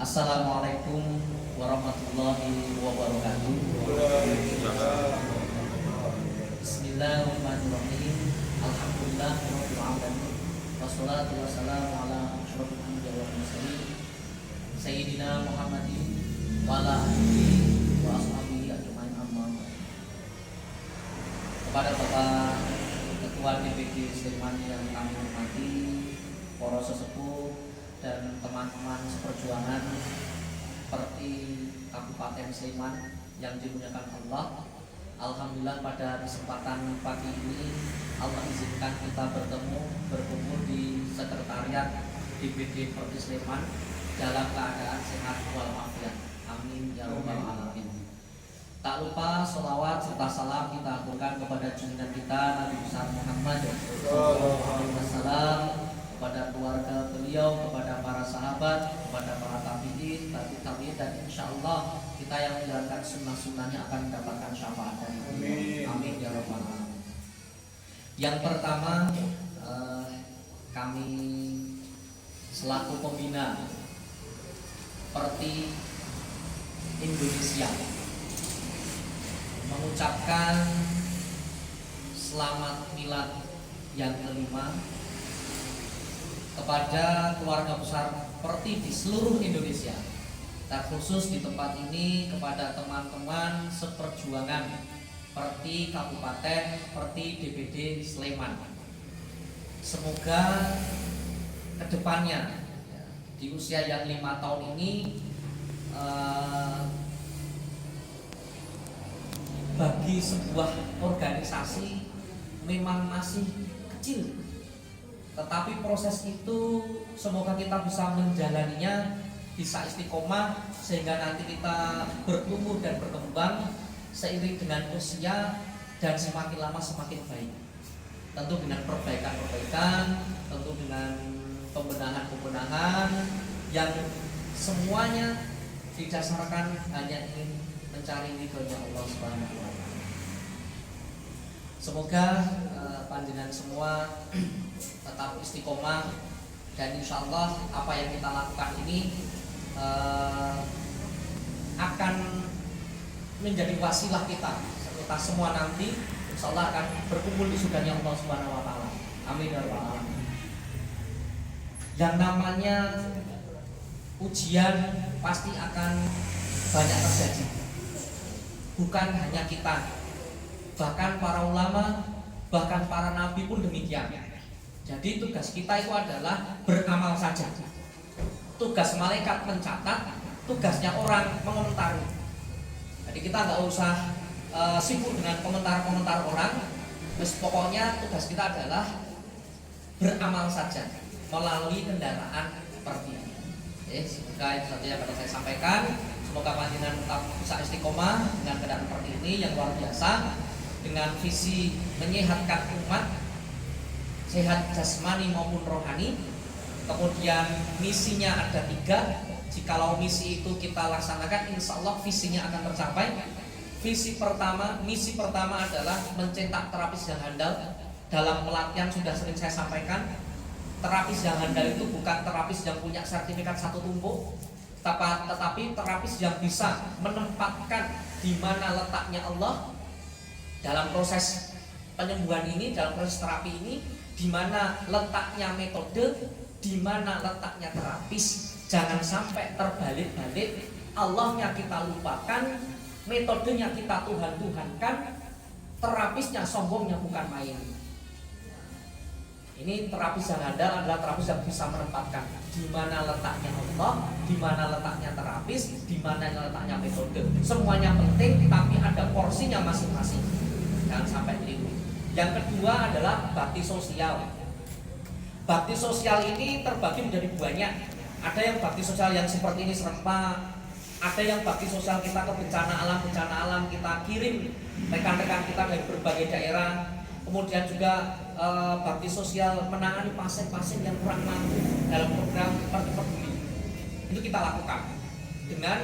Assalamualaikum warahmatullahi wabarakatuh. Bismillahirrahmanirrahim. Alhamdulillahirabbil alamin. Wassalatu wassalamu ala asyrofil anbiya'i wal mursalin Sayyidina Muhammadin wa ala alihi wa ashabihi ajmain, amma ba'd. Kepada Bapak Ketua DPD Sleman yang kami hormati, para sesepuh dan teman-teman seperjuangan seperti Kabupaten Sleman yang dimuliakan Allah. Alhamdulillah pada kesempatan pagi ini Allah izinkan kita berkumpul di sekretariat DPD Provinsi Sleman dalam keadaan sehat walafiat. Amin ya rabbal alamin. Tak lupa sholawat serta salam kita aturkan kepada junjungan kita Nabi besar Muhammad SAW, kepada keluarga beliau, kepada para sahabat, kepada para tabi'in, dan insya Allah kita yang menjalankan sunnah-sunnahnya akan mendapatkan syafaat dari Allah. Amin ya rabbal alamin. Yang pertama, kami selaku pembina Perti Indonesia mengucapkan selamat milad yang kelima kepada keluarga besar Perti di seluruh Indonesia, terkhusus di tempat ini kepada teman-teman seperjuangan Perti Kabupaten, Perti DPD Sleman. Semoga kedepannya di usia yang 5 tahun ini bagi sebuah organisasi memang masih kecil, tetapi proses itu semoga kita bisa menjalaninya, bisa istiqomah, sehingga nanti kita bertumbuh dan berkembang seiring dengan usia dan semakin lama semakin baik. Tentu dengan perbaikan-perbaikan, tentu dengan pembenahan-pembenahan yang semuanya didasarkan hanya ingin mencari ridhonya Allah Subhanahu wa taala. Semoga panjenengan semua tetap istiqomah, dan insya Allah apa yang kita lakukan ini akan menjadi wasilah kita semua nanti insya Allah akan berkumpul di surganya Allah Subhanahu wa taala. Amin ya rabbal alamin. Yang namanya ujian pasti akan banyak terjadi. Bukan hanya kita, bahkan para ulama, bahkan para nabi pun demikian. Jadi tugas kita itu adalah beramal saja. Tugas malaikat mencatat, tugasnya orang mengomentari. Jadi kita nggak usah sibuk dengan komentar-komentar orang. Terus pokoknya tugas kita adalah beramal saja melalui kendaraan seperti ini. Semoga itu saja yang dapat saya sampaikan. Semoga panjenengan tetap bisa istiqomah dengan kendaraan seperti ini yang luar biasa, dengan visi menyehatkan umat, sehat jasmani maupun rohani. Kemudian misinya ada 3. Jikalau misi itu kita laksanakan, insya Allah visinya akan tercapai. Misi pertama adalah mencetak terapis yang handal. Dalam pelatihan sudah sering saya sampaikan, terapis yang handal itu bukan terapis yang punya sertifikat satu tumpuk, tetapi terapis yang bisa menempatkan di mana letaknya Allah dalam proses penyembuhan ini, dalam proses terapi ini, di mana letaknya metode, di mana letaknya terapis. Jangan sampai terbalik-balik, Allahnya kita lupakan, metodenya kita Tuhan-Tuhankan, terapisnya sombongnya bukan main. Ini terapis yang handal adalah terapis yang bisa menempatkan di mana letaknya Allah, di mana letaknya terapis, di mana letaknya metode. Semuanya penting, tapi ada porsinya masing-masing. Jangan sampai keliru. Yang kedua adalah bakti sosial. Bakti sosial ini terbagi menjadi banyak. Ada yang bakti sosial yang seperti ini serempak, ada yang bakti sosial kita ke bencana alam kita kirim rekan-rekan kita dari berbagai daerah. Kemudian juga bakti sosial menangani pasien-pasien yang kurang mampu dalam program Perti Peduli. Itu kita lakukan dengan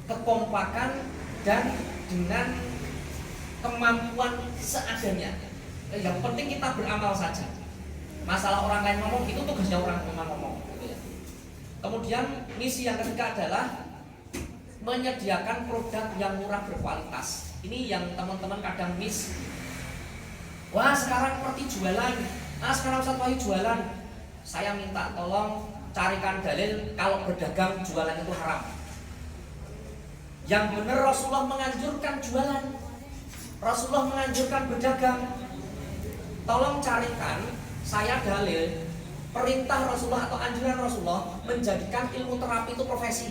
kekompakan dan dengan kemampuan seadanya. Yang penting kita beramal saja. Masalah orang lain ngomong itu tugasnya orang memang ngomong gitu ya. Kemudian misi yang ketiga adalah menyediakan produk yang murah berkualitas. Ini yang teman-teman kadang miss. Wah sekarang seperti jualan, sekarang Ustaz Wahyu jualan. Saya minta tolong carikan dalil kalau berdagang jualan itu haram. Yang benar Rasulullah menganjurkan jualan, Rasulullah menganjurkan berdagang. Tolong carikan saya dalil perintah Rasulullah atau anjuran Rasulullah menjadikan ilmu terapi itu profesi.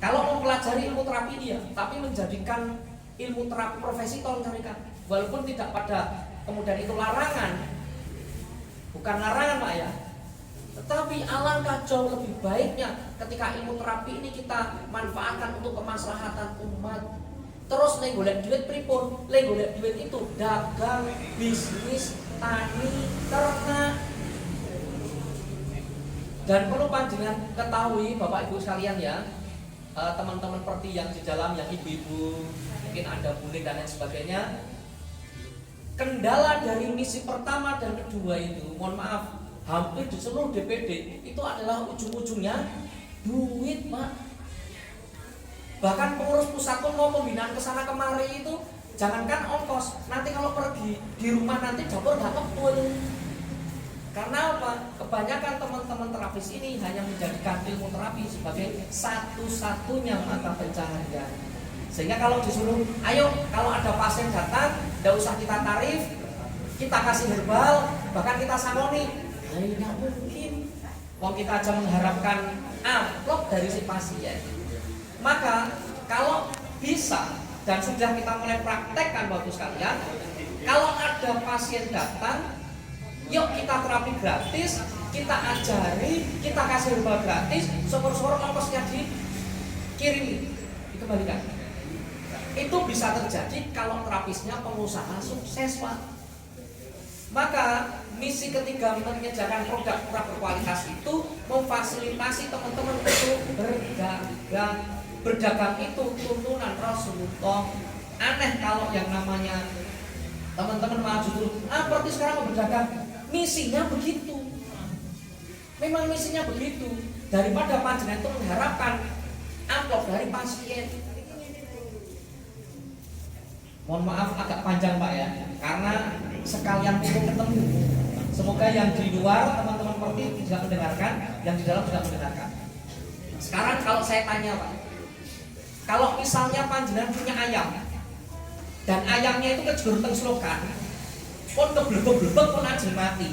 Kalau mau pelajari ilmu terapi dia, tapi menjadikan ilmu terapi profesi tolong carikan. Walaupun tidak pada kemudian itu larangan, bukan larangan Pak ya. Tetapi alangkah jauh lebih baiknya ketika ilmu terapi ini kita manfaatkan untuk kemaslahatan umat. Terus lek golek duit pripun? Lek golek duit itu dagang, bisnis, tani, ternak. Dan perlu panjenengan ketahui Bapak Ibu sekalian ya, teman-teman seperti yang di dalam yang ibu-ibu, mungkin ada bule dan lain sebagainya. Kendala dari misi pertama dan kedua itu, mohon maaf, hampir di seluruh DPD itu adalah ujung-ujungnya duit, Pak. Bahkan pengurus pusat pun mau pembinaan kesana kemari itu, jangankan ongkos, nanti kalau pergi di rumah nanti dapur gak kepul. Karena apa? Kebanyakan teman-teman terapis ini hanya menjadikan ilmu terapi sebagai satu-satunya mata pencaharian. Sehingga kalau disuruh, ayo kalau ada pasien datang, tidak usah kita tarif, kita kasih herbal, bahkan kita sangoni. Nggak mungkin. Wong kita aja mengharapkan amplop dari si pasien. Maka kalau bisa dan sudah kita mulai praktekkan Bapak sekalian, kalau ada pasien datang, yuk kita terapi gratis, kita ajari, kita kasih herbal gratis, syukur-syukur ongkosnya dikirimi, dikembalikan. Itu bisa terjadi kalau terapisnya pengusaha sukses, Pak. Maka misi ketiga menyediakan produk murah berkualitas itu memfasilitasi teman-teman untuk berdagang. Berdagang itu tuntunan Rasulullah. Aneh kalau yang namanya teman-teman malah justru berarti sekarang mau berdagang. Misinya begitu. Memang misinya begitu. Daripada panjenengan itu mengharapkan amplop dari pasien. Mohon maaf agak panjang Pak ya, karena sekalian ketemu. Semoga yang di luar teman-teman seperti juga mendengarkan, yang di dalam juga mendengarkan. Sekarang kalau saya tanya Pak, kalau misalnya panjenengan punya ayam dan ayamnya itu kejur teng selokan, pun keblebek-blebek pun ajeng mati.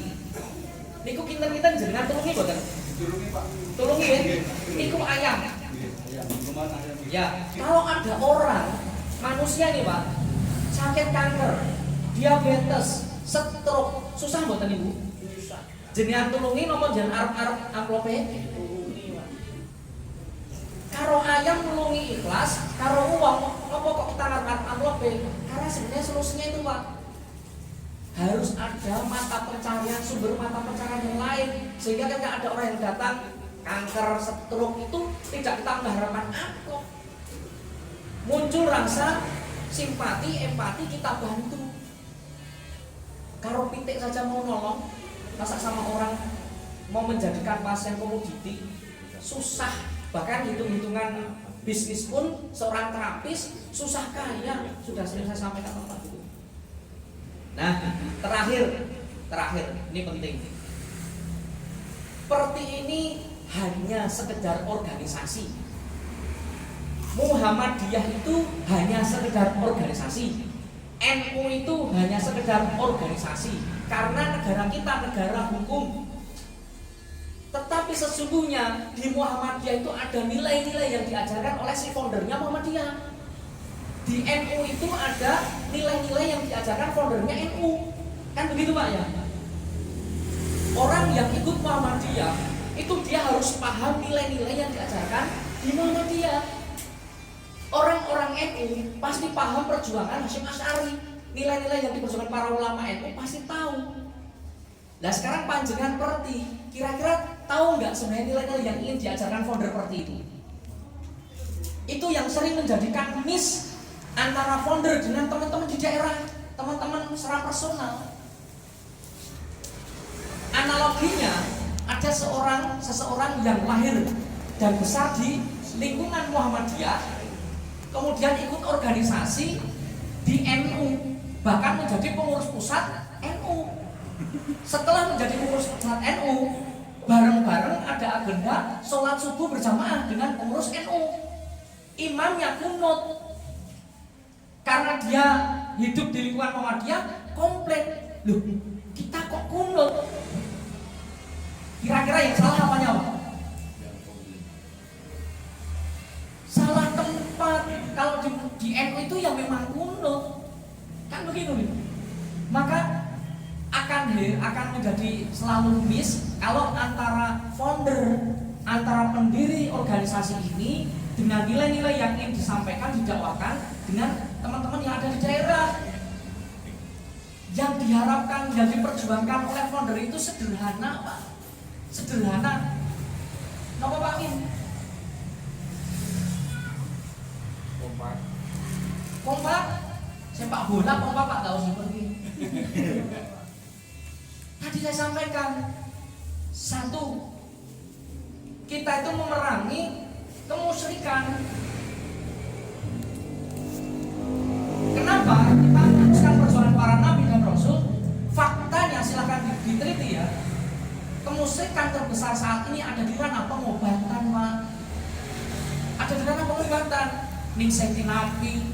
Niku kinten-kinten jenengan tulungi mboten? Tulungi Pak. Tulungi ya. Niku ayam. Ya, kalau ada orang manusia nih Pak, sakit kanker, diabetes, stroke, susah mboten Ibu? Susah. Jenengan tulungi napa jenengan arep-arep amplope? Karo ayam nulungi ikhlas, karo uang napa kok kita arep amplope? Karena sebenarnya solusinya itu Pak, harus ada mata pencaharian, sumber mata pencaharian yang lain, sehingga ketika ada orang yang datang kanker, stroke itu tidak kita mengharapkan amplop. Muncul rasa simpati, empati, kita bantu. Karo pitik saja mau nolong, masa sama orang mau menjadikan pasien komoditi susah. Bahkan hitung-hitungan bisnis pun seorang terapis susah kaya, sudah sering saya sampaikan Bapak Ibu. Nah, terakhir, ini penting. Seperti ini hanya sekedar organisasi. Muhammadiyah itu hanya sekedar organisasi. NU itu hanya sekedar organisasi. Karena negara kita negara hukum. Tetapi sesungguhnya di Muhammadiyah itu ada nilai-nilai yang diajarkan oleh si foundernya Muhammadiyah. Di NU itu ada nilai-nilai yang diajarkan foundernya NU. Kan begitu Pak ya? Orang yang ikut Muhammadiyah itu dia harus paham nilai-nilai yang diajarkan di Muhammadiyah. Orang-orang NU pasti paham perjuangan Hasyim Asy'ari. Nilai-nilai yang diperjuangkan para ulama NU pasti tahu. Nah sekarang panjenengan Perti, kira-kira tahu nggak sebenarnya nilai-nilai yang ingin diajarkan founder Perti itu? Itu yang sering menjadikan miss antara founder dengan teman-teman di daerah, teman-teman secara personal. seseorang yang lahir dan besar di lingkungan Muhammadiyah, kemudian ikut organisasi di NU, bahkan menjadi pengurus pusat NU. Setelah menjadi pengurus pusat NU, bareng-bareng ada agenda sholat subuh berjamaah dengan pengurus NU. Imamnya kunut. Karena dia hidup di lingkungan Muhammadiyah, komplain, loh kita kok kunut? Kira-kira yang salah apanya, Pak? Salah tempat. Kalau di NU itu yang memang kunut, kan begitu nih. Maka akan menjadi selalu miss kalau antara founder, antara pendiri organisasi ini dengan nilai-nilai yang ingin disampaikan, didakwakan dengan teman-teman yang ada di daerah. Yang diharapkan, yang diperjuangkan oleh founder itu sederhana, Pak. Sederhana. Napa Pak Min? Kompak. Sepak bola kompak Pak, enggak usah pergi. Tadi saya sampaikan, satu, kita itu memerangi kemusyrikan. Kenapa? Kita meneruskan perjuangan para nabi dan rasul. Faktanya silahkan diteliti ya. Kemusyrikan terbesar saat ini ada di ranah pengobatan, Pak. Ada di ranah pengobatan. Ningseti nabi,